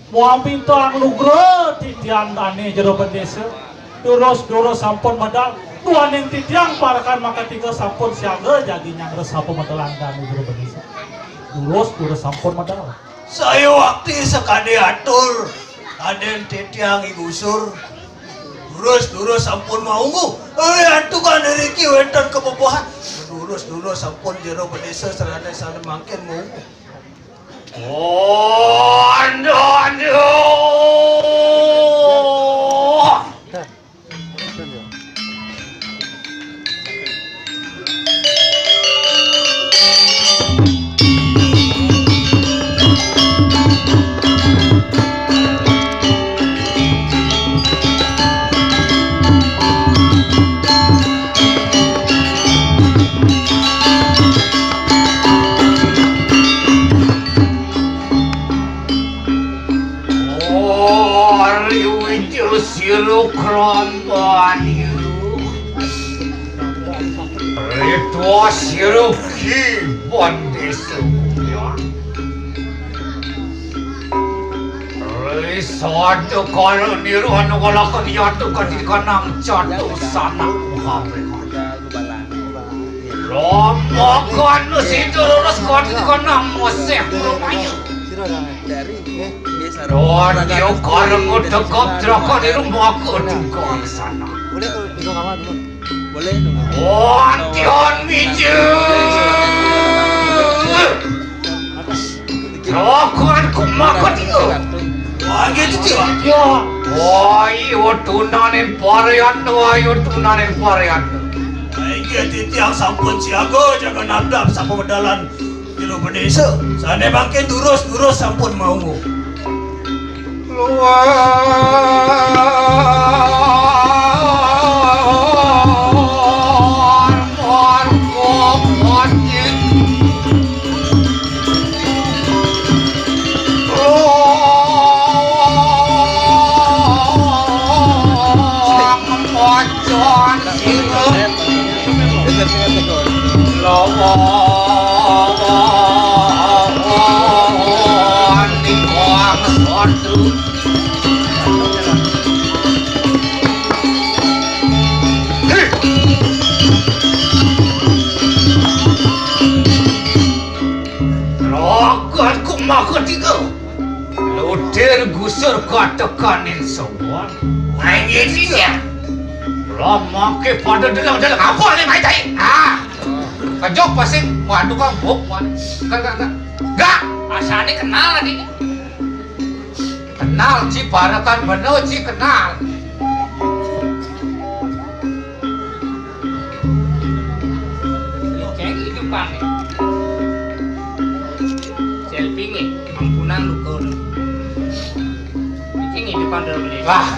Moal bintang lugro titian tani jero desa. Durus sampun medal. Tuan yang titiang parakan maka tiga sampun siaga jadi nyang resapu medalan tani jero desa. Durus sampun medal. Saya waktu sekali atur aden titiang igusur. Durus sampun maungu. Antu kan dari kiwetan kebobohan. Durus sampun jero desa serada sana makin maungu. Oh, aduh. Siru kerombaan itu siru kibon desanya satu kalau niruan walaupun yaitu kanang jatuh sana rombongan situ lurus kanang mosek rumahnya Don dia karang udah terangkan di rumah aku di sana. Boleh kalau di kamar dulu. Boleh dong. Oh, Tion Miju. Terangkan kumakan dia. Wah, gitu dia. Wah, iyo tunanin parian. Iya, titiang sampun siaga jaga nabdap sampun medalan di luar desa. Sana makin durus sampun maungu. Luder gusur katakan semua. Ini dia. Lama ke pada dalam apa ni mai tai? Kajok pasing waduh kang bok wan. Gak, asane kenal ni. Kenal ci barakan bener ci kenal. Kayak gitu pan ni. Selfie ni, ampunan luka. Ini depan dalam ni. Wah,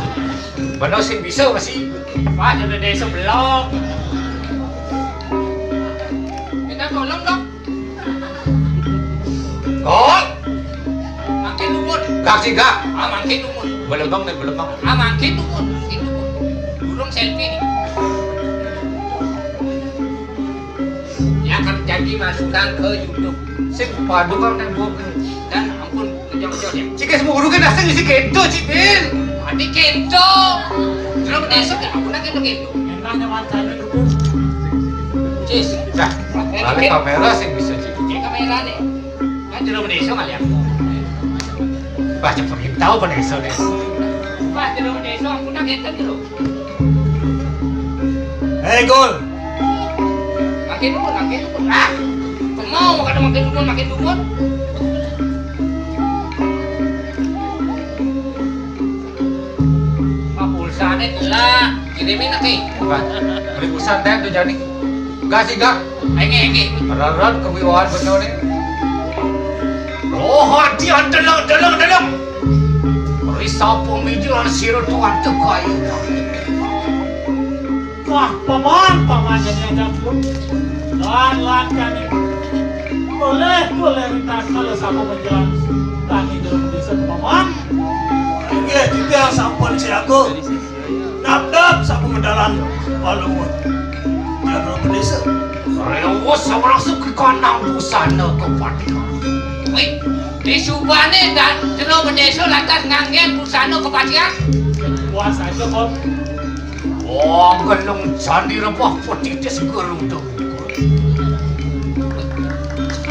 bener sih bisa masih. Wah, jadi desa belok. Kita tolong dong. Kol. Makin lumut. Kasih gak? Makin lumut. Belum bang. Makin lumut. Burung selfie nih. Ya akan jadi masukan ke YouTube. Sing padu kau dan bukan. Dan ampun kejauh-jauh ya. Jika semua burung kan asal isi kento cipin. Adi kento. Terus besok aku nak kento. Enaknya macamnya dulu. Cis, dah. Balik kamera sih bisa cik. Cek kamera deh. Kan jeruk besok kali ya. Baca tahu besok deh. Pak jeruk besok aku nak kento dulu. Hei Gol. Makin lumut. Mau makin lumut. Pulsanya telah kirimin nanti. Beli pulsa dan tu jadi. Gak sih gak? Enge. Rarat kewibawaan bener nih. Oh hati dalam. Risau pemijuan siru tuan tekayu. Wah, paman jadi pun. Lan kami. Boleh minta kalau sama menjelang tani dalam desa paman. Iya, juga sampun si aku. Nabdap sampun medalan balungun. Jangan berdesa. Saya was langsung ke kandang busana ke Patihan. Wait, Di Subane dan jero mendeso lantas nganggen busana kepastian. Puas aja kon. Oh, gelung candi rebah petitis gerung tuh.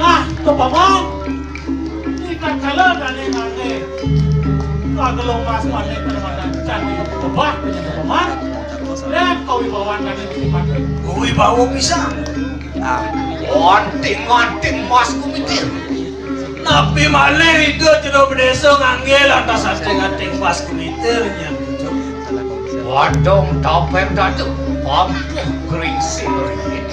Ah, to paman. Kita kalau dane ngane. Kalau mas mane kadang-kadang candi kebah dengan paman. Lihat kau wibawaan dane di mana. Kuwi bawa bisa. Onting mas kumitir. Napi malih itu jero bedeso nganggil atas anting-anting pas kumitirnya. Wadong tapeng datu, pampuh geringsing ringgit.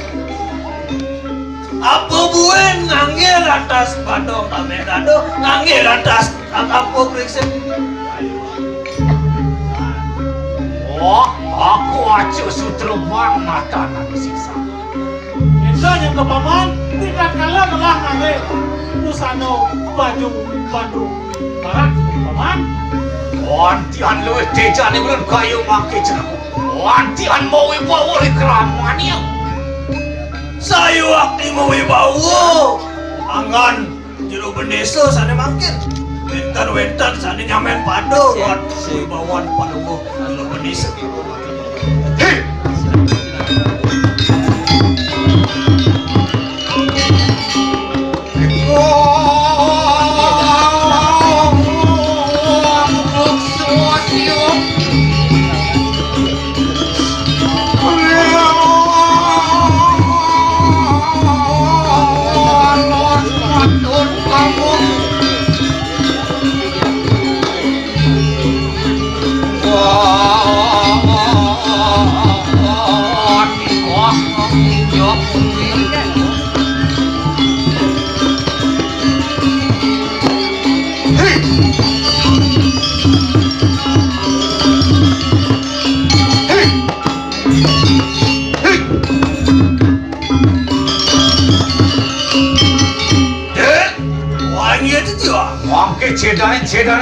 Apa buen nganggil atas badong tapeng datu, nganggil atas kampung kriksik. Wah, aku aja sutreman mata nanti sisa. Itu yang ke paman. Tidak kalau telah ngane. Busana baju Bandung Barat paman. Wantian lu tejane belum kayu make jeruk. Wantian mau ibawa rekraman ya. Sayu waktu mau wibawa. Angan jero bedeso sana makin. Wentan sana nyamen pado. Wibawaan pado jero bedeso. Hei.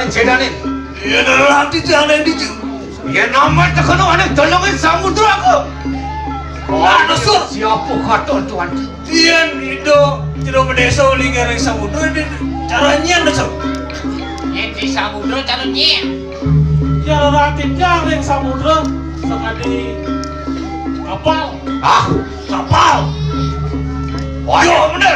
Cedanin. Ya nanti jangan dicu. Ya nama terkenal anak tolongin samudra aku. Ano so? Siapa kata tuan? Tian itu jero bedeso lingkaran samudra ini caranya so. Di samudra caranya. Ya relatif yang samudra sekali kapal. Kapal. Oh, iya benar.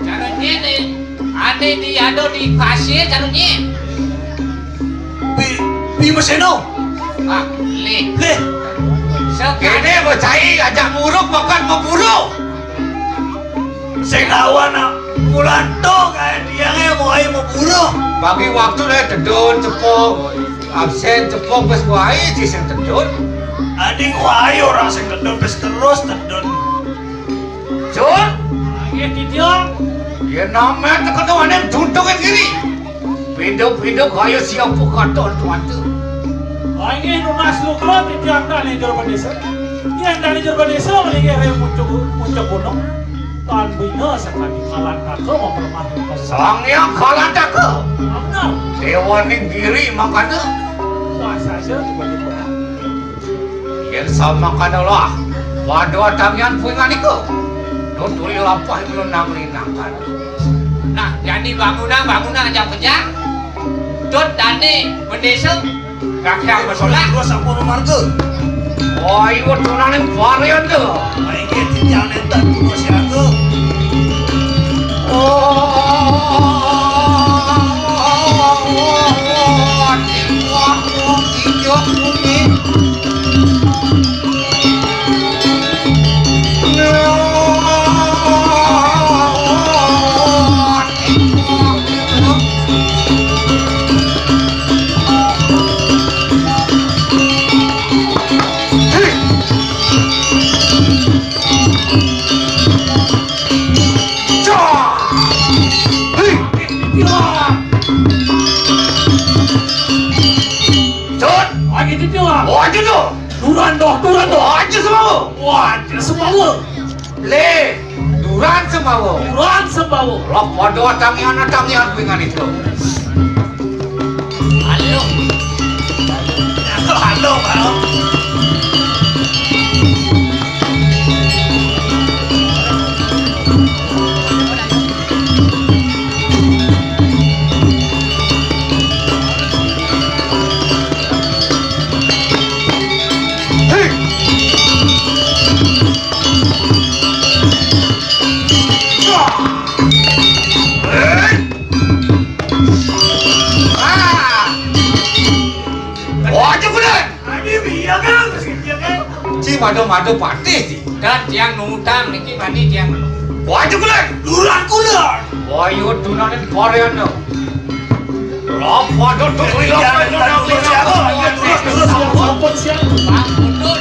Caranya nih. Ane diado di pasir caranya. Bi meseno. Le. Sekene bocai ajak muruk makan memburu. Sing lawan mulanto kae dia mau memburu. Bagi waktu le tedun cepok absen cepok wis wae di sing tedun. Ading wae ora sing tedun wis terus tedun. Jun, Lagi tidiang. ya namanya terkenal anak tuntungin gini. Pindah kaya siapa kata tuan tu. Lagi nunas lukro tidiang dane jero desa. Yang dane jero desa lagi area muncul gunung. Tan bina sekali kalan kakak memperlemah. Sangnya kalan kakak. Benar. Dewa ning giri makanya. Wah saja tiba-tiba. Yang sama kadalah. Waduh tangian puingan itu. Nuturi lapah belum nang-linang kan. Nah, jadi bangunan aja kerja. Dot dane mendeso kakek bersolat. Gua sampun marga. Oh, ibu tunanin varian tuh. Baiknya tidiang nentak gua siaga. Aja tu. Duran doh. Aja semua. Wah, sembawa. Le, duran semua. Duran sembawa. Lah pada tangian pingan itu. Halo. Halo, halo. mado-mado patih sih. Dan tiang nutang niki mandi tiang nu. Waju kulan. Duran kulan. Wayo dunanin koreano. Lapa duduk Jangan duduk siapa? Durus yang sampun siang. Bang Undut.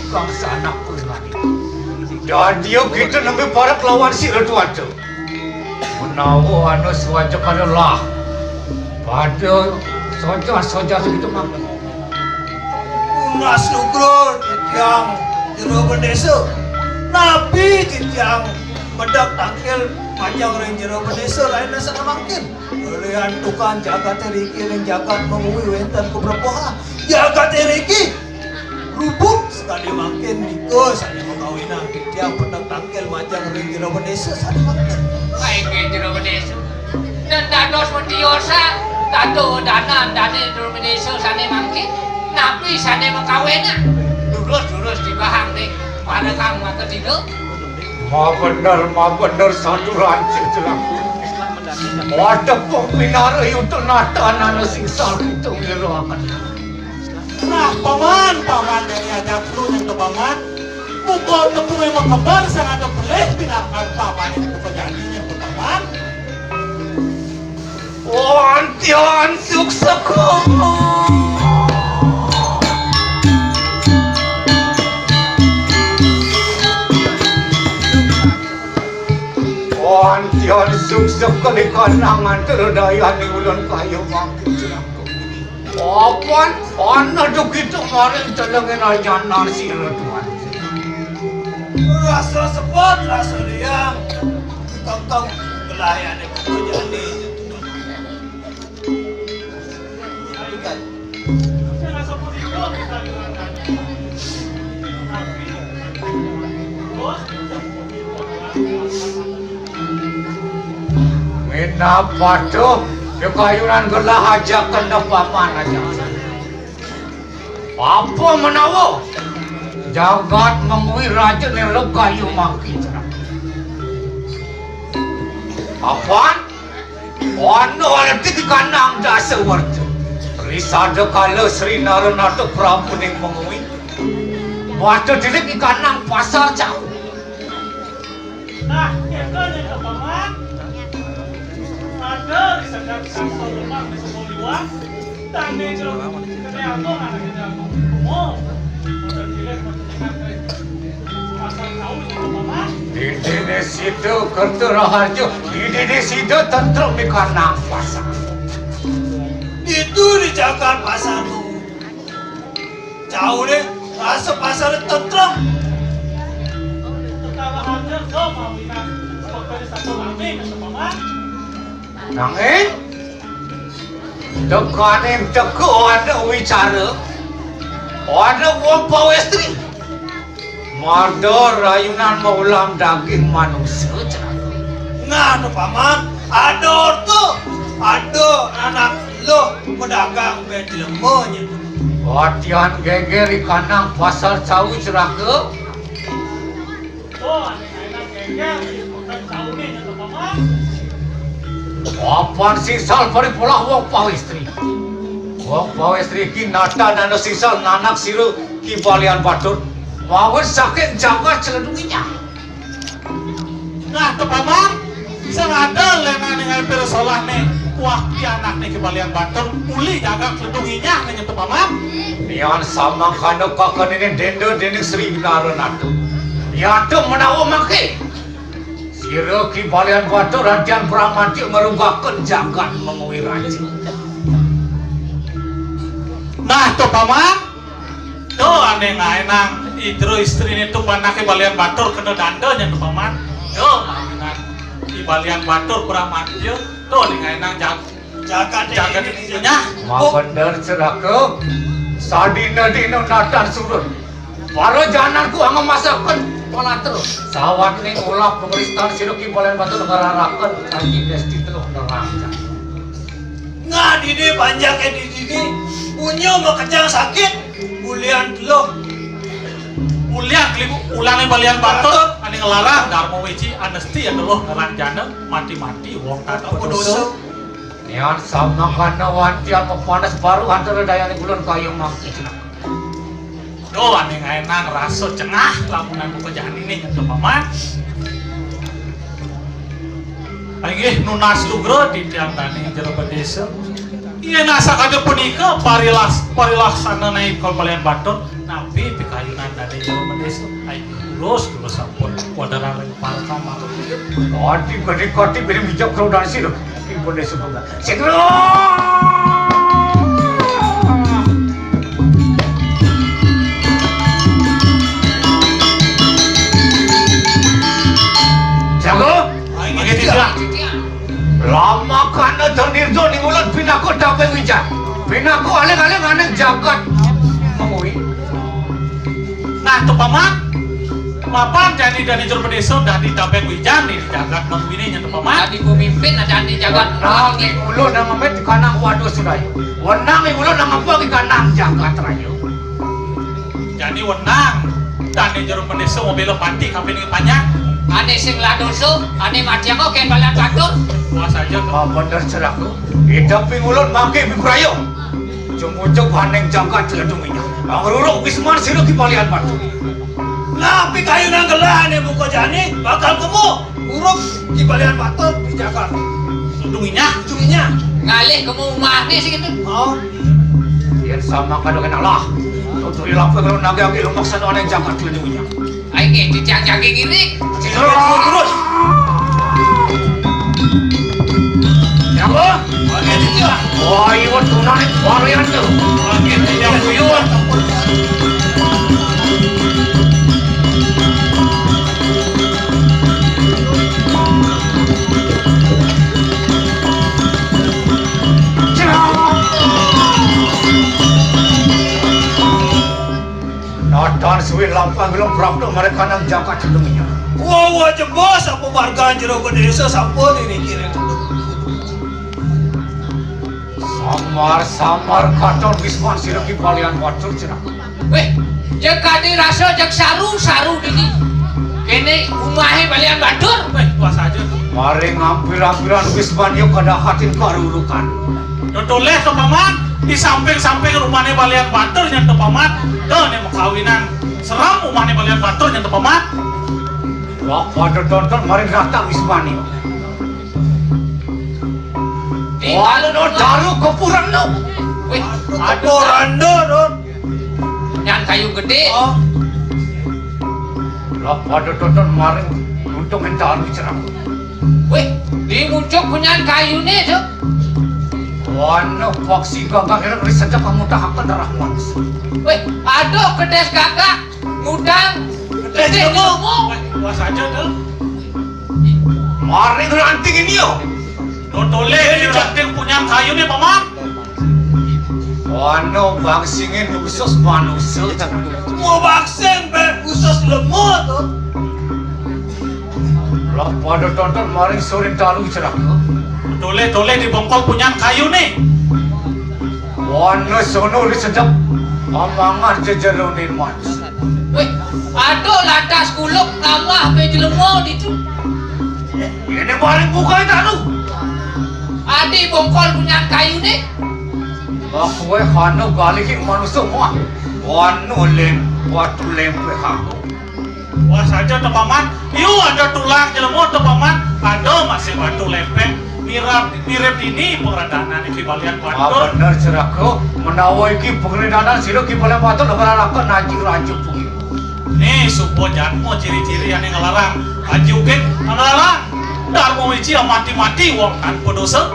Kang sana penari. Dan dia kita nampak para kelawan si Retuanto. Menawa anu suaja kalelah. Pada soja segitu mak. Unas nugro yang jero bendeso. Nabi yang medak tangkel panjang ring jero bendeso lain sana makin. Olehan tukang jagat teriki ring jagat mengui wenten kubrapoha. Jagat teriki rubuk sekali makin niko sani mengkawinan yang medak tangkel panjang ring jero bendeso sani makin. Baik jero bendeso. Dan dados mendiosa tato danan dane jero bendeso sane mangke. Nabi sane mengkawena. Durus dibahang deh. Pada kang maka tidur. Ma benar satu rancik jelang. Ada pembinara itu nata sing sal itu ngeroakan. Nah, paman dari ada perlu yang ke paman. Mukul tepu memang kebar sangat ada boleh binarkan paman itu kejadiannya ke paman. Wantian suksesko. Wantian sukses kali kanangan terdaya di ulan kayu makin jelangku. Apaan? Anak tu kita kemarin telengin aja nasi retuan. Rasa sepot, rasa liang. Kau belayan itu jadi. Saya rasa pun itu kita dengarkan. Kenapa tuh? Kekayunan gelah aja kena paman aja. Apa menawa? Jagat mengui raja nelok kayu makin. Apaan? Wano alati di kanang jasa warja. Risada kala Sri Naranato Prabu ning mengui. Waktu diri di kanang pasar jauh. Nah, kita nih ke paman. Ada di sekitar kantor rumah di Sepoliwang. Dan di jalan Kedeanto anak Kedeanto. Oh, udah dilihat pasar tahu itu paman. Di dini situ kerja raharjo. Di dini situ tentram di kanang pasar. Itu dijaga pasar tu. Jauh deh, rasa pasar tentram. Tetangga hadir ke Mawina. Seperti satu lami kata paman. Nangin? Dekanin teko ada wicara. Ada wampa istri. Mardor rayunan maulam daging manusia cenah. Nganu paman, ador tuh, ado anak lo pedagang bed lemonya. Latihan geger di kanang pasar cawu cenah ke. Tuh, enak kengkel, bukan tahu nih nyata paman. Apaan sisal paripolah wong pawistri. Wong pawistri ki nata nano sisal nanak siru ki balian batur. Wawan sakit jaga celedunginya. Nah, tuh paman, sengaja lena dengan persoalan nih. Wah, anak nih kembalian batur, uli jaga kelendunginya nih nyata paman. Nian sama kano kakan ini dendo dening Sri Naranatu. Yaitu menawa maki. Siru ki balian batur radian Bramati merubahkan jagat mengui raji. Nah, tuh paman, tuh aneh nang idro istri ini tuh panake balian batur kena danda nya tuh paman. Tuh, di balian batur Bramati tuh nih nang jaga dirinya. Ma bener cerah ke. Sadina dino natan surut. Baru jananku angga masakan pola terus. Sawat ning ulah pemerintahan siru ki balian batur ngararakeun kanji desti teu nerangca. Nggak didi panjang di didi, punyo mau kecang sakit, bulian lo. Ulian kelibu ulangnya balian batur, ane ngelarang Darmo Wiji anesti ya dulu ngeranjana mati-mati wong tata Dosa. Nian sama kana wantian panas baru antara dayane bulan kayu mangki cenah. Tuh ane nang raso cengah lamunan ku kejahan ini nyentuh paman. Lagi nunas lugro di tiang tani jero desa. Iya nasa kaje punika parilaksana naik kal balian batur nabi pikayunan tadi jero desa. Ai terus sampun wadaran parka matur. Koti beri bijak krodan siru. Ibu desa boga. Segera. Jago. Begitu silang. Lama kana terdirjo ni mulut pinako dapat wija. Pinako aleng-aleng aneh jagat mengui. Nah tuh paman, papan jadi dari jero desa dah di dapat wijan di jagat mengui ini nyentuh paman. Tadi pemimpin ada di jagat Wenang ulo nang met kanang waduh sudayo. Wenang ulo nang apa ki kanang jagat rayo. Jadi wenang dan di jero desa mau belok pati kapan ini panjang. Ane sing ladoso, ane matiango ken balian batur. Puas aja tuh. Ah bener cerahku. Hidup pingulun mangke bikurayo. Jumujug haneng jagat celedunginya. Angruruk wisman siru ki balian batu. Napi kayu nang gelah nih buka jani, bakal kemu uruk di balian batur di Jakarta. Tudunginya. Ujungnya. Ngalih ke rumah nih sih gitu. Oh, Yan sama kado kena lah. Tuturi lampu kalau nagagi lumaksan haneng jagat celedunginya. Aing di tiang jaging ini. terus. Jago. Bagian itu lah. Wah iwan tunani varian tuh. Bagian yang buyur. Natan suwi lampang belum berapa mereka nang jagat celedunginya. Wah jebos apa warga jero desa sampun ini kira. Samar katon wisman siru ki balian batur cenah. Weh, jeung kadi rasa jeung saru ini. Kene umahe balian batur. Puas aja tuh. Mari ngampir-ampiran wisman yuk kada hatin karurukan. Dodoleh tuh paman di samping rumahnya balian batur nyentuh paman. Tuh nih mau kawinan seram rumahnya balian batur nyentuh paman. Wah pada tonton mari datang wisman yuk. Wah no daru kepurang no. Weh, Aduh rando don. yang kayu gede. Oh, Lah pada tonton mari untung entar bicara. Weh, di muncul punya kayu nih tuh. Wah no paksi gagak kira kira saja kamu tahapan darah manis. Weh, aduh kedes kakak. Mudang. Gede ngomong. Puas aja tuh. Mari geranting ini yuk. Dodoleh di ranting punya kayu nih paman. Ano bangsingin usus manusia? Mau vaksin be usus lemot tuh. Lah pada tonton maring sore dalu cerak. Tole di bongkol punya kayu nih. Ano sono sedap. Amangan jejeronin mas. Weh, aduh lantas kuluk ngamah pe jelemo ditu. Ini maring buka itu anu. Adi bongkol punya kayu nih. Aku hano galikin manusia mah. Ano lem, waktu lempe aku. Wah saja tuh paman, yuk ada tulang jelemo tuh paman, ada masih batu lempeng, mirip ini pengradanan ini balian batur. Bener cerako, menawa iki pengradanan silo ki balian batur ngelarangkan najik rajuk pungi. Nih supo janmo ciri-ciri yang ngelarang, ajukin ngelarang, darmo wici yang mati-mati wong kan pedosa.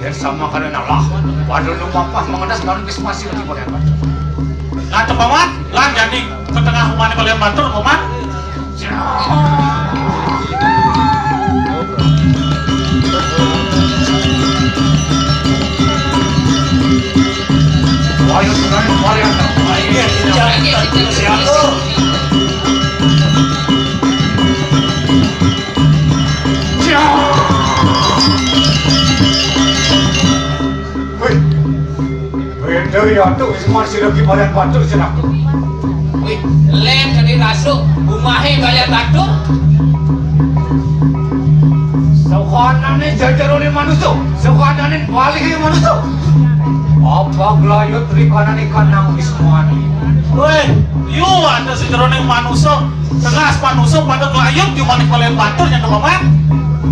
Ya sama karena lah, pada lumpah mengendas baru masih lagi balian batur. Lah tuh paman, lah jadi ke tengah rumah balian batur paman. Ayo sudah balian. Iya, jangan siapa? Beda ya tuh, masih lagi balian batur cerak. Wih, lem jadi rasuk, bumahe balian batur. Sekanan jajaronin manusia, sekanan balik manusia. Apa gelayut rikanan ikan nang wismani? Weh, yuk ada sejeroning manusia, tegas manusia pada kelayuk di mana balian batur yang paman.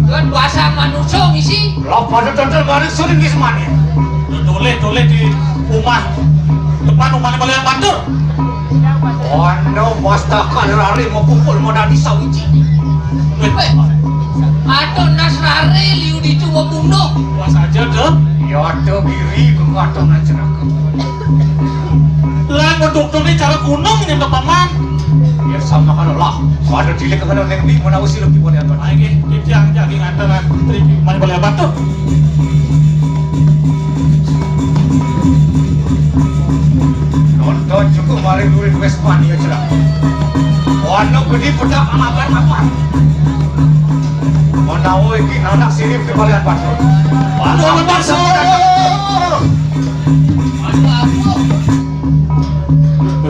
Kan bahasa manusia misi. Lah pada tonton bareng suring wismani. Tole di rumah depan rumah balian batur. Ano mastakan rari mau kumpul modal di sawiji. Weh, aduh nasrare liu ditu mau bunuh. Wah saja deh. Ya tuh biri kekatong aja aku. Lah ngedukung ini cara gunung ini paman. Ya sama kan lah. Pada dilek kan neng di mana usil lagi boleh apa? Lagi kijang jagi antara putri mana balian batur. Nonton cukup mari duit Westmania cerah. Wano gede pedak apa? Menawa iki anak sirip ke balian batur. Balian batur.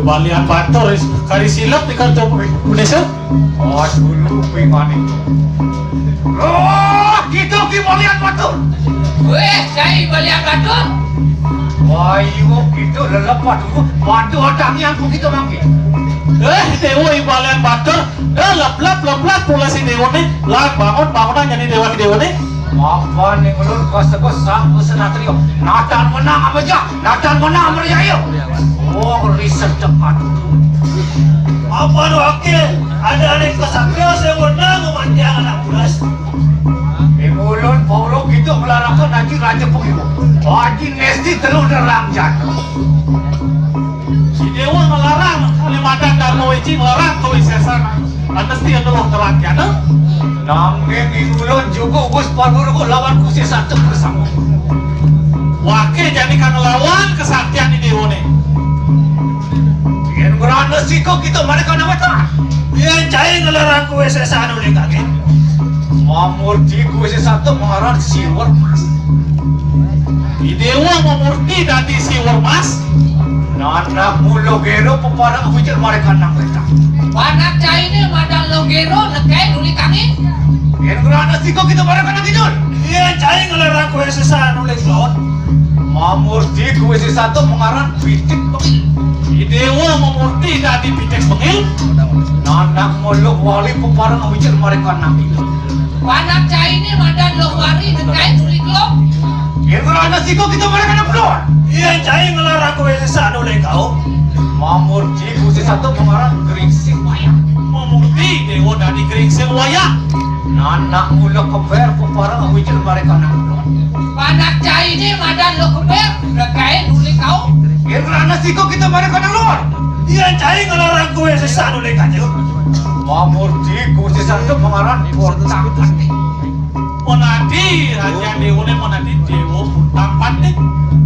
Balian batur kari silap di kantor Indonesia. Oh dulu pingani. Oh gitu ki balian batur. Weh, saya balian batur. Wah iyo gitu lelepat dulu. Waduh adang yang begitu mangki. Dewa balian batur. Lap pula si dewa nih. Lah bangunan jadi dewa nih. Apa nih ulun kos sang senatrio. Natan menang apa aja? Natan menang merjaya. Oh riset cepat. Apa nu akil? Ada anak kesakria saya menang memanjang anak bulas. Ulun Paulo gitu melarangkan nanti raja pengibu. Haji Nesti telur derang jatuh. Si dewa melarang Kalimantan Darmo Wici melarang ke Wisesana. Lantas dia telur terang jatuh. Nanging ulun juga Gus Parguru lawan kusi satu bersama. Wakil jadi kan lawan kesaktian ini dewa nih. Yang berana siko gitu mereka nama tak. Yang cai ngelarang kue sesanu nih kaget. Mamurti kusi satu mengarang siwar mas. Di dewa memurti dati si Warmas. Nanak mulo gero peparang hujan mereka nang mereka. Panak cai ini madang logero nekai nuli kangen. Yang berana siko gitu mereka nang tidur. Yang cai ngelarang kue sesanu nih klot. Mamurti kusi satu mengarang pitik pengil. Di dewa memurti dati pitek pengil. Nanak mulo wali peparang hujan mereka nang tidur. Panak cai ini madang logari nekai nuli klop. Yang berana siko gitu mereka nang keluar. Yang cai ngelarang kue sesanu nih kau. Mamurti kusi satu mengarang geringsing wayang. Memurti dewa dati geringsing wayang. Nanak mulo keber peparang hujan mereka nang keluar. Panak cai ini madang lokeber nekai nuli kau. Yang berana siko gitu mereka nang luar. Yang cai ngelarang kue sesanu nih kanyu. Mamurti kusi satu mengarang portak pasti. Monadi raja dewa monadi dewa puntang panik.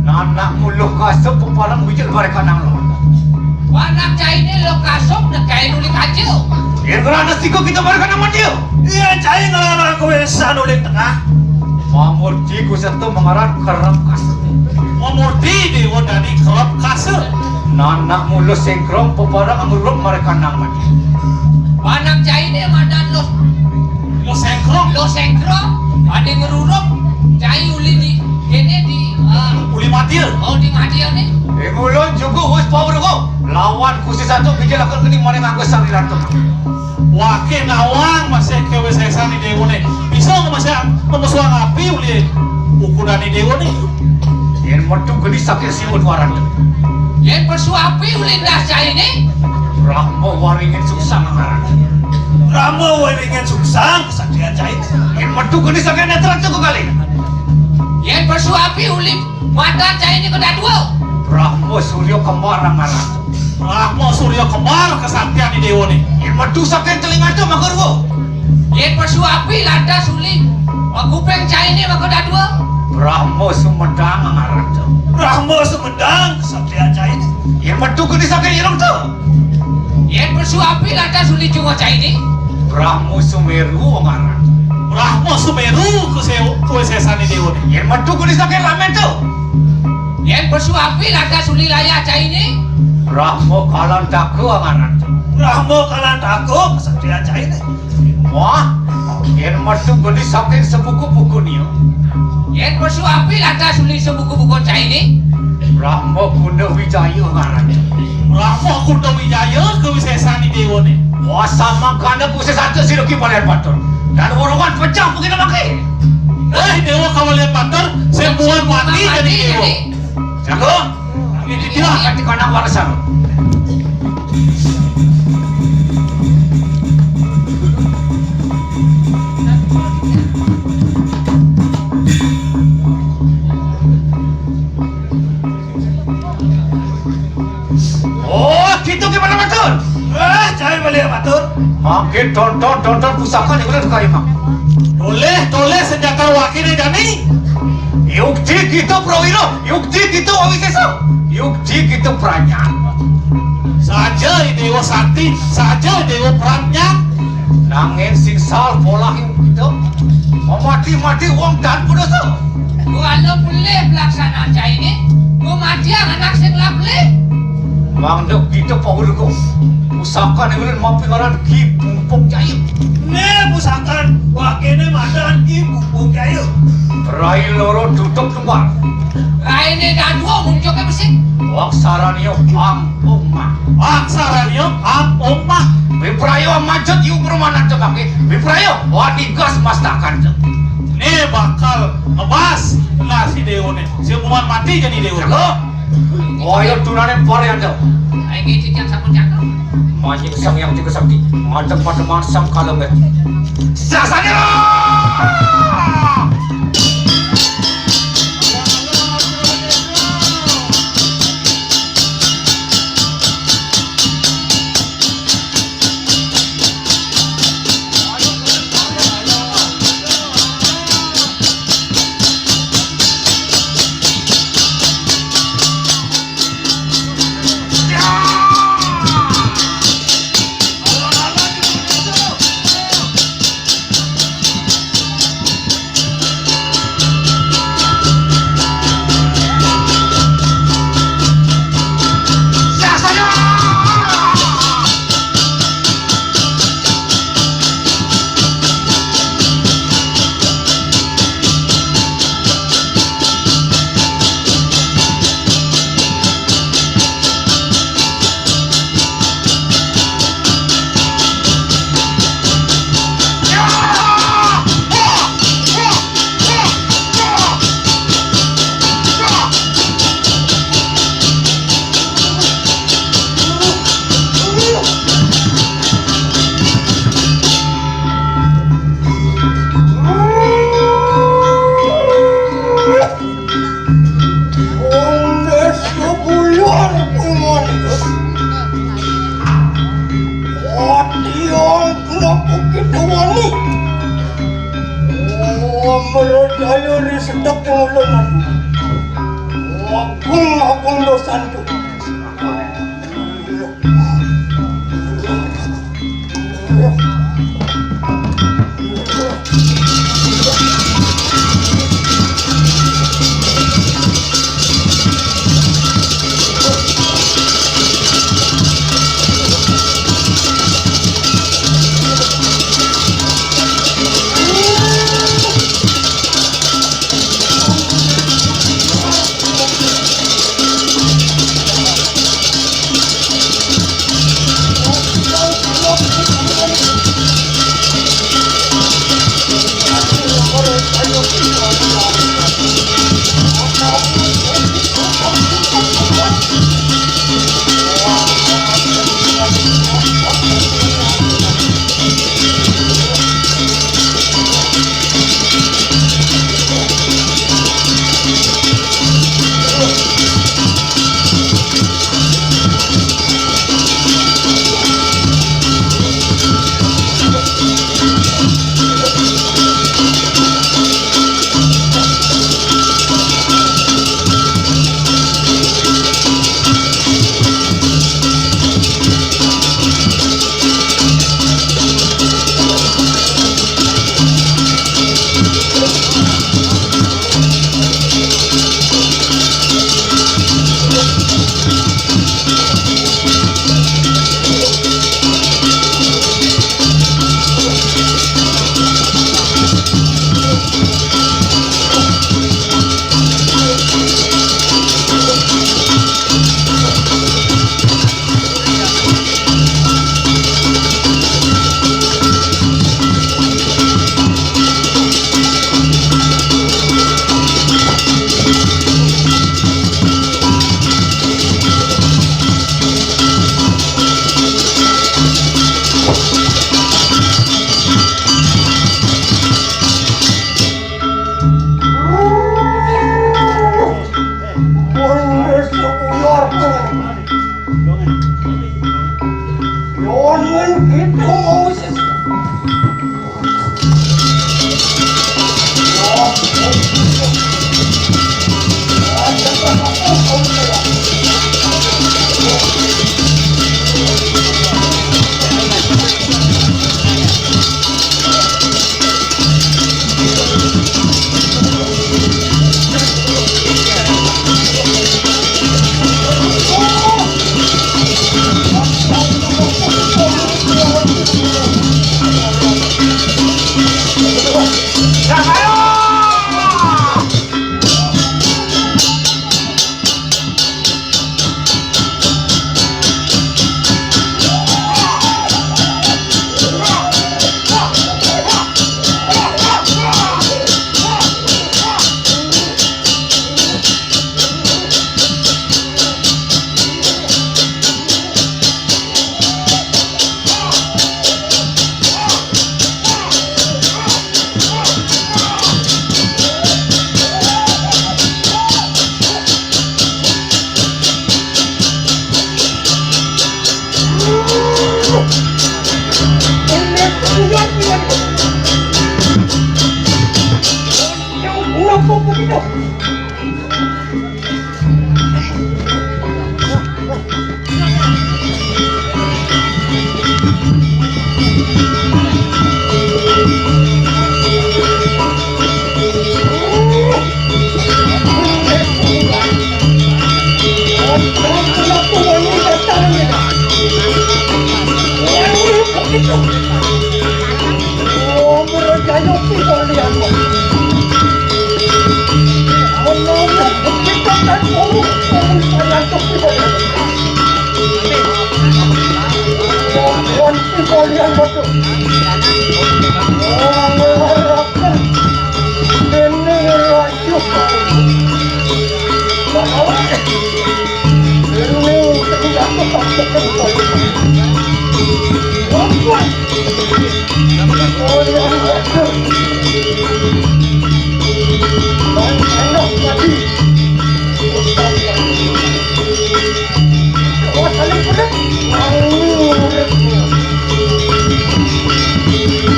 Nanak mulu kasep pepalang wijil mereka nang lo. Wanak cai ini lo kasok na kain ulit aja. Yang kerana siko kita mereka nang mati. Iya cai ngelarang kowe sanuling tengah. Mamurti ku satu mengarat kerap kasep. Memurti dewa dari kerap kasar. Nanak mulu sengkrong pepalang anguruk mereka nang mati. Wanak cai ini madan Lo sengkrong. lo sengkrong ada ngeruruk cai uli di ini di Uli matil. oh di madia nih. Mulon juga wis power ko. Lawan kusi satu bijil akan kini mana nganggo sangrilan tu. Wake nawang masih kewe sesa ni dewa nih. Bisa nggak masih memusuhan api uli ukuran ni dewa nih. Yang metu gedi sakit siun waran. Yang persuapi uli dah cai ini. Rahmo waringin susah mengaran. Ramo waringan suksang kesaktian cai. Yang metu gedi sakit netral tu kali. Yang persuapi uli madan cai ini kena dua. Rahmo Suryo Kembar mengaran. Rahmo Surya Kembar kesaktian ni dewa nih. Yang metu sakit telinga tu makarwo. Yang persuapi landas uli kupeng cai ini kena dua. Rahmo Sumedang mengaran. Rahmo Sumedang kesaktian cai. Yang metu gedi sakit irung tu. Yang persuapi landas uli cuma cai ini. Rahmo Sumeru mengaran. Rahmo Sumeru kewe sesa ni dewa nih. Yang metu gedi sakit lamen tu. Yang persuapi landas uli layak cai ini. Rahmo Kalan Daku mengaran. Rahmo Kalandaku kesaktian cai. Wah, yang metu gedi sakit sebuku-buku ni. Yang persuapi landas uli sebuku-buku cai ini. Rahmo Kunda Wijaya mengaran. Rahmo Kunda Wijaya kewe sesa ni dewa nih. Wah, sama kanda kusi satu siruki palian patur. Dan urungan pecah begini makai. Dewa kawalian pater semua mati jadi dewa. Jago, Ini dia dia. ganti kandang warisan. Oh, gitu gimana patur? Cai balik matur. Makin tonton pusaka ni boleh kayu mak. Toleh senjata wakil ni Dani. Yukti kita prawiro, yukti kita wawiseso, yukti kita pranyan. Saja dewa sakti, saja dewa perannya. Nangin singsal pola kita, memati wong dan pendosa. Gua lo boleh pelaksanaan cai ini. Gua mati anak sing lah boleh. Mangdok kita power ko. Pusaka ni boleh mampu ngaran ki pumpuk jaya. Ne pusakan wakene madan ki bubung kayu. Rai loro tutup tunggal. Ini dah dua muncul ke besi. Waksaranio ampuma. Aksaranya am omah. Viprayo macet yu permana cekake. Viprayo wadi gas mastakan cek. Nih bakal ngebas nasi dewa nih. Semua mati jadi dewa. Jago. Koyo tunane pare anda. Ini cincang sama cakap. Majik sang yang tiga sakti. Madem pademan sang kalamet. Sasanya. merajaya di sedek pengulangan. Agung dosanku.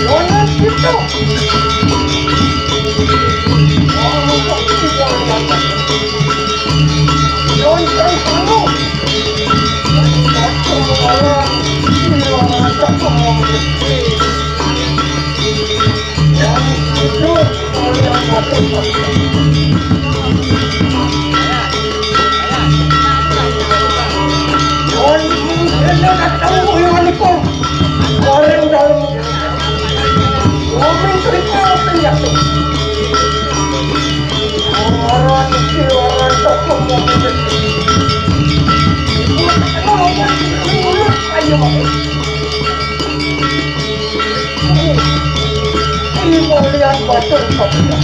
Jangan gitu. ketemu yang itu orang dalam ngomong cerita apa ya tuh orang itu orang tak ngomong begitu ngomong mulut ayo ini mau lihat bocor kopinya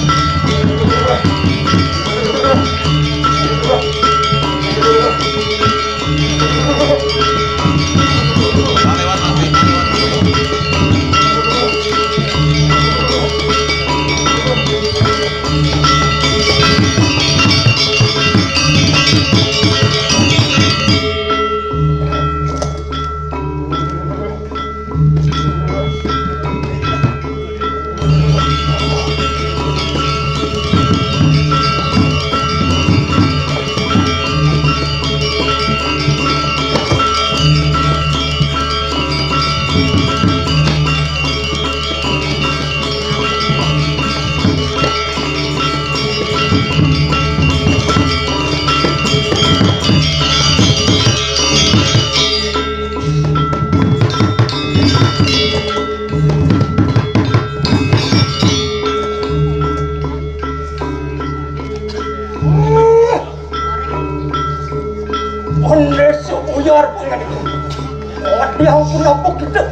yang kenapa kita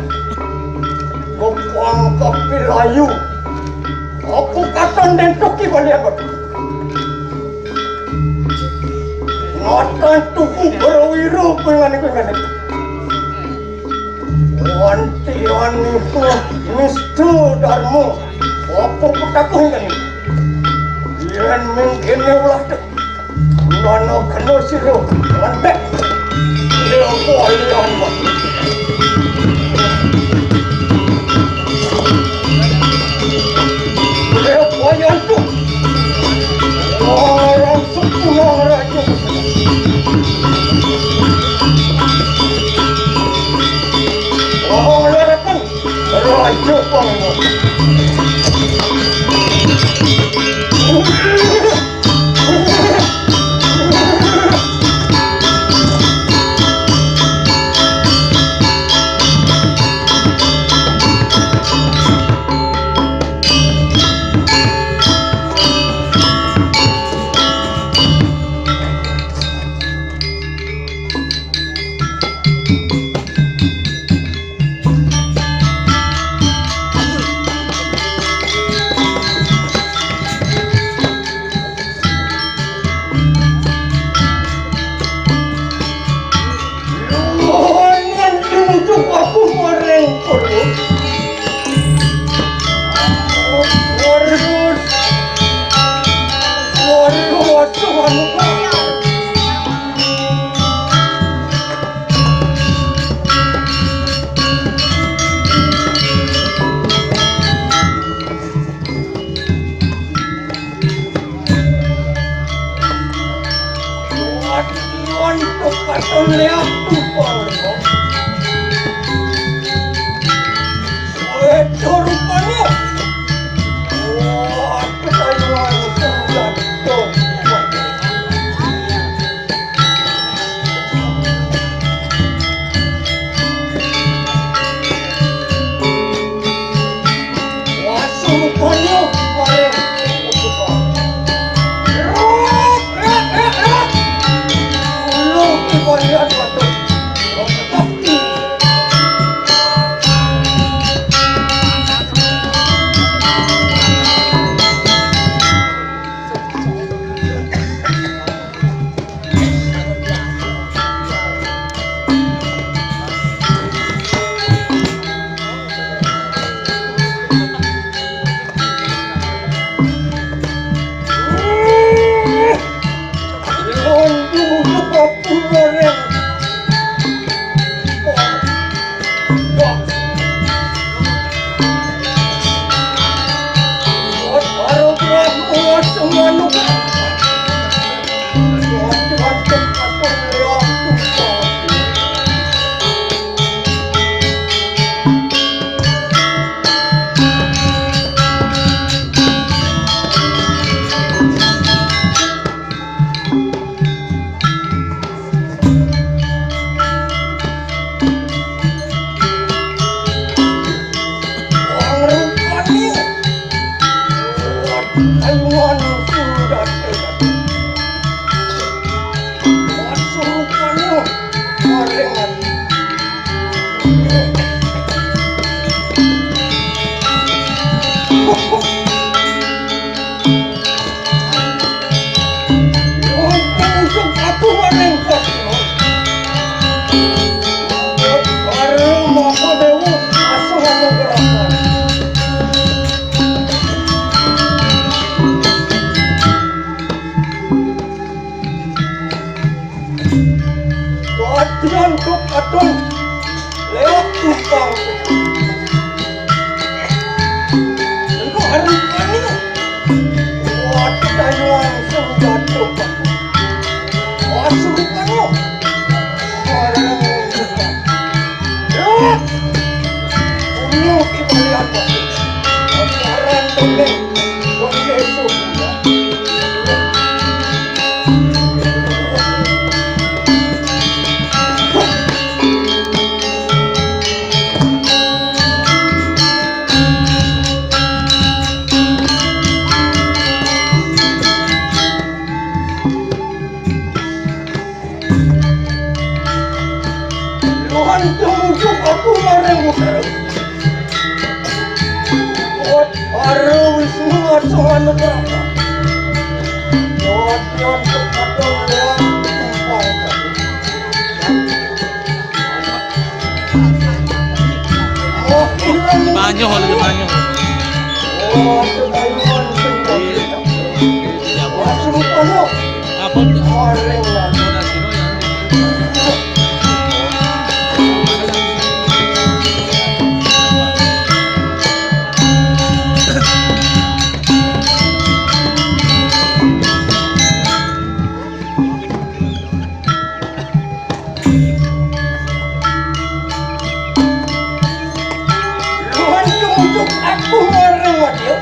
gopang kapilayu aku katan dan toki balik apa ngatan tuku berwiru pengen wanti itu mistu darmu aku kutakuh kan yang mungkin ulah nono kena siru lantek dia boleh apa dia boleh itu orang suku orang itu orang lerakan raja panggil Untuk aku menengkap bareng maka dewa asuhan gerakan Tuhan untuk atung lewat tumpang Engkau hari ini waktu tayuan senjata Asurukanmu orang buka ya punya kembali apa orang dongeng Yesus Tuhan temujuk aku mareng muka Buat para wisnu asuhan neraka Buat yang terkadang lewat tumpang Banyo holo banyo. Oh, ketayuan senjata Asurukanmu Apon mareng lagi Tuhan kemujuk aku mareng wadil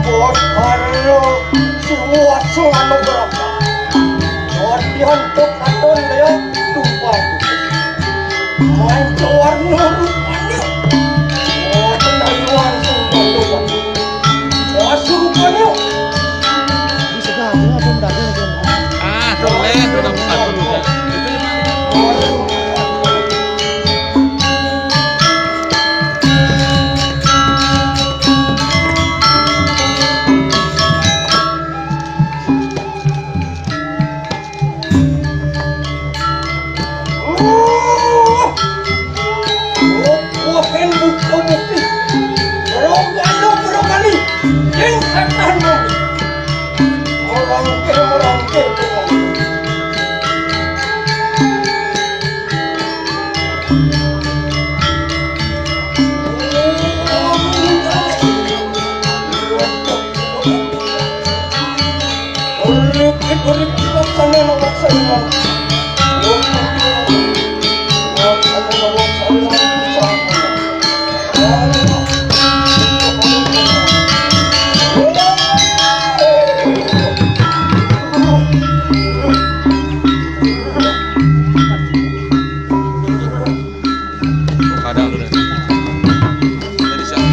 Buat haro semua selama berapa Wadihan tok aton leo tumpang Main keluar nurupannya Oh tenayuan sungguh lupa Asurupannya Ah, boleh, udah bukan dulu ya. Kadang udah. Dari siapa?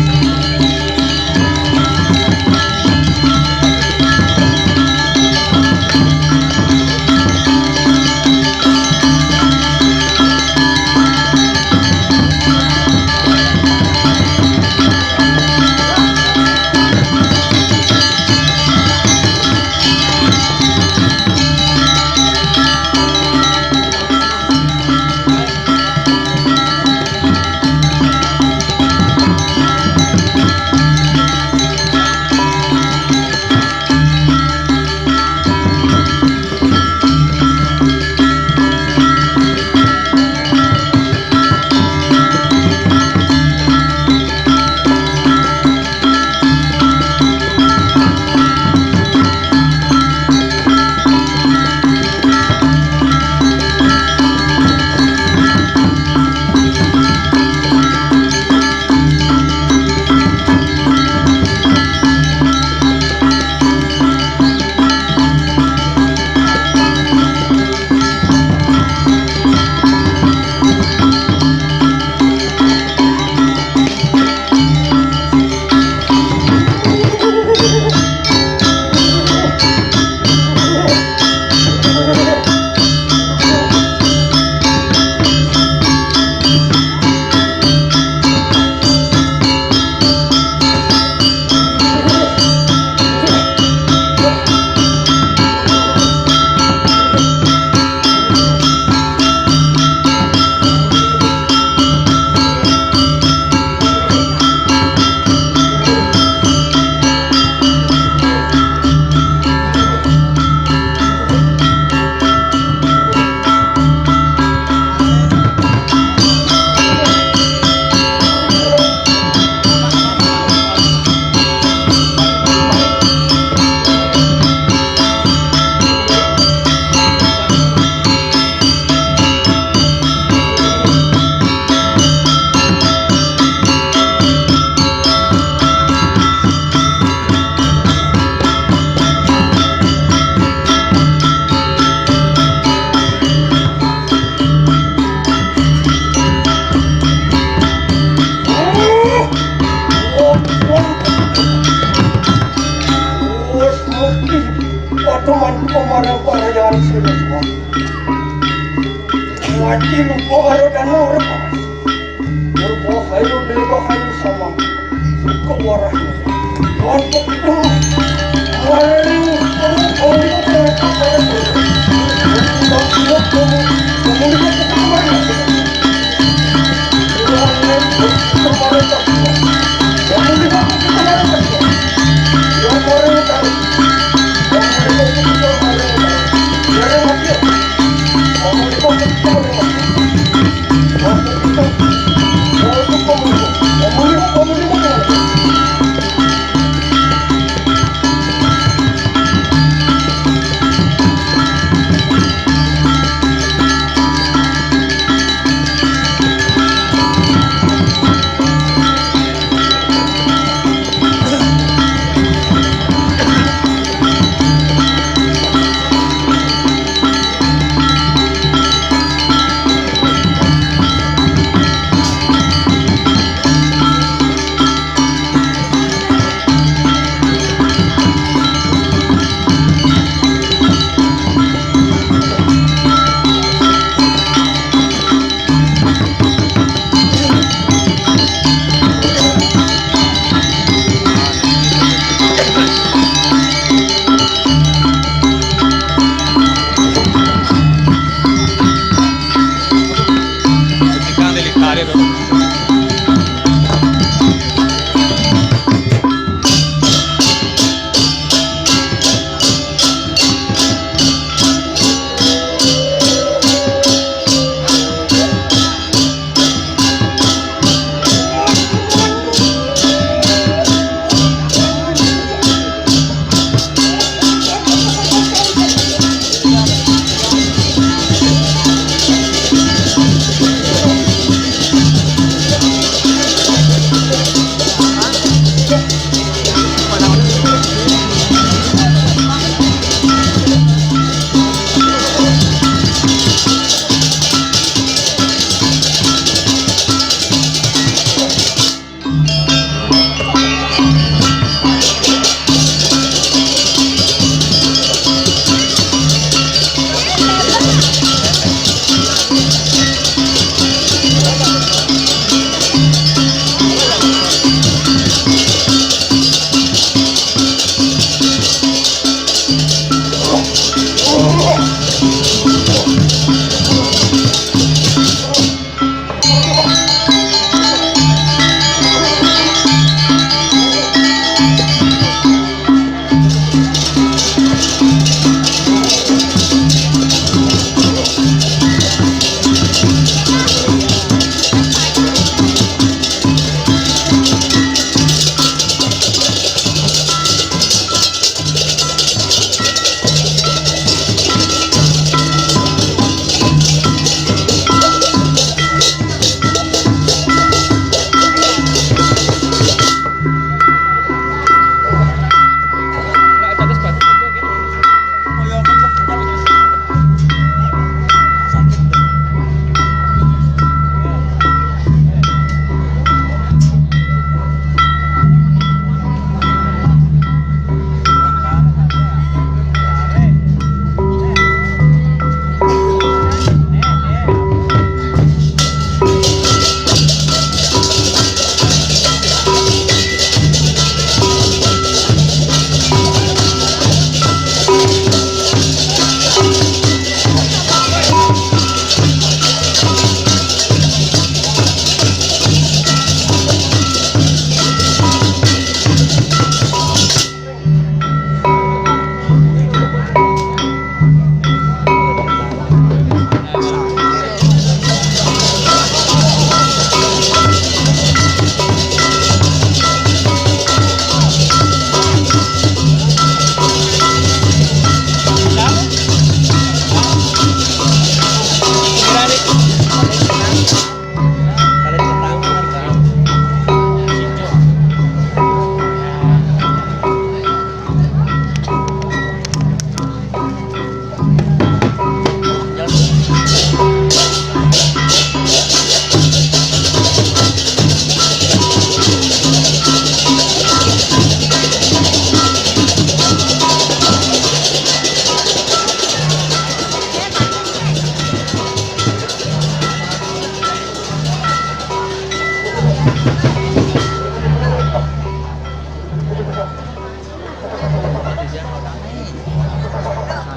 kerajaan Siriswangi. Ngaji lupa baru dan urut. Berbohayu berbohayu sama. Suku warahnya. Untuk itu, hari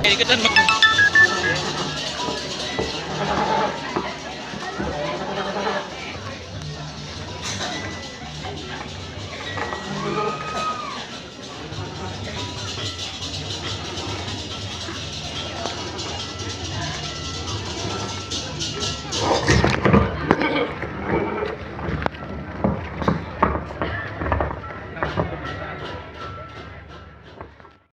iketan mak.